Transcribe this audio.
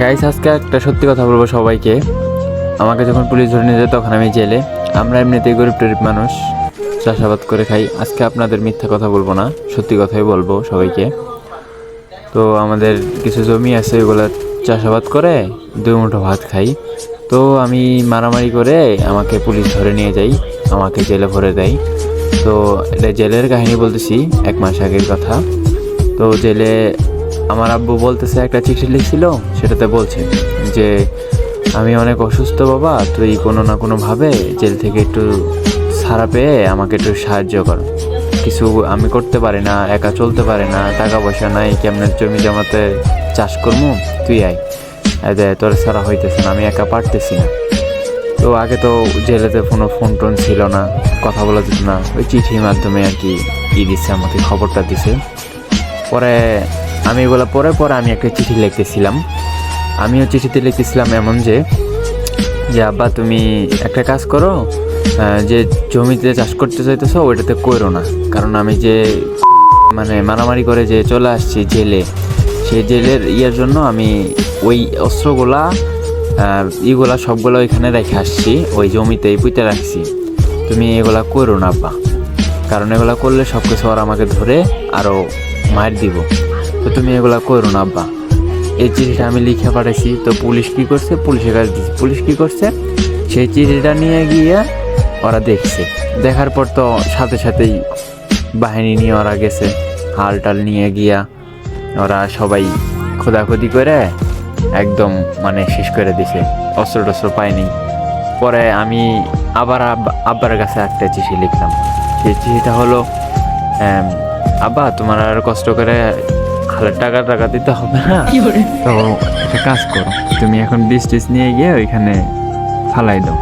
Guys, আজকে একটা সত্যি কথা বলবো সবাইকে। আমাকে যখন পুলিশ ধরে নিয়ে যায় তখন আমি জেলে। আমরা এমনিতেই গরিব টরিব মানুষ, চাষাবাদ করে খাই। আজকে আপনাদের মিথ্যা কথা বলবো না, সত্যি কথাই বলবো সবাইকে। তো আমাদের কিছু জমি আছে, ওগুলো চাষাবাদ করে দুই মুঠো ভাত খাই। তো আমি মারামারি করে আমাকে পুলিশ ধরে নিয়ে যাই, আমাকে জেলে ভরে দেয়। তো এটা জেলের কাহিনী বলতেছি, 1 মাস আগের কথা। তো জেলে আমার আব্বু বলতেছে, একটা চিঠি লিখছিল, সেটাতে বলছে যে আমি অনেক অসুস্থ বাবা, তুই কোনো না কোনোভাবে জেল থেকে একটু ছাড়া পেয়ে আমাকে একটু সাহায্য কর। কিছু আমি করতে পারি না, একা চলতে পারি না, টাকা পয়সা নাই, কেমনে জমি জমাতে চাষ করবো, তুই আয় তোর ছাড়া হইতেছে না, আমি একা পারতেছি না। তো আগে তো জেলেতে কোনো ফোন টোন ছিল না, কথা বলা যেত না, ওই চিঠির মাধ্যমে আর কি দিচ্ছে, আমাকে খবরটা দিছে। পরে আমি এগুলো পরে পরে আমি একটা চিঠি লিখতেছিলাম। আমিও চিঠিতে লিখতেছিলাম এমন যে আব্বা তুমি একটা কাজ করো, যে জমিতে চাষ করতে চাইতেছো ওইটাতে করো না। কারণ আমি যে মানে মারামারি করে যে চলে আসছি জেলে, সেই জেলের ইয়ের জন্য আমি ওই অস্ত্রগুলা ইগুলা সবগুলো ওইখানে রেখে আসছি, ওই জমিতেই পুঁতে রাখছি। তুমি এগুলা করো না আব্বা, কারণ এগুলা করলে সব কিছু আর আমাকে ধরে আরও মার দিব। তো তুমি এগুলা করো না আব্বা। এই চিঠিটা আমি লিখে পাঠাইছি। তো পুলিশ কী করছে, পুলিশের কাছে দিচ্ছি। পুলিশ কী করছে, সেই চিঠিটা নিয়ে গিয়ে ওরা দেখছে। দেখার পর তো সাথে সাথেই বাহিনী নিয়ে ওরা গেছে, হাল টাল নিয়ে গিয়া ওরা সবাই খোদাখুদি করে একদম মানে শেষ করে দিছে, অস্ত্র টস্ত্র পায়নি। পরে আমি আবার আব্বার কাছে একটা চিঠি লিখলাম। সেই চিঠিটা হলো, আব্বা তোমার আর কষ্ট করে হালের টাকা দিতে হবে না, তো একটা কাজ করো, তুমি এখন বীজ টিজ নিয়ে গিয়ে ওইখানে ফালাই দাও।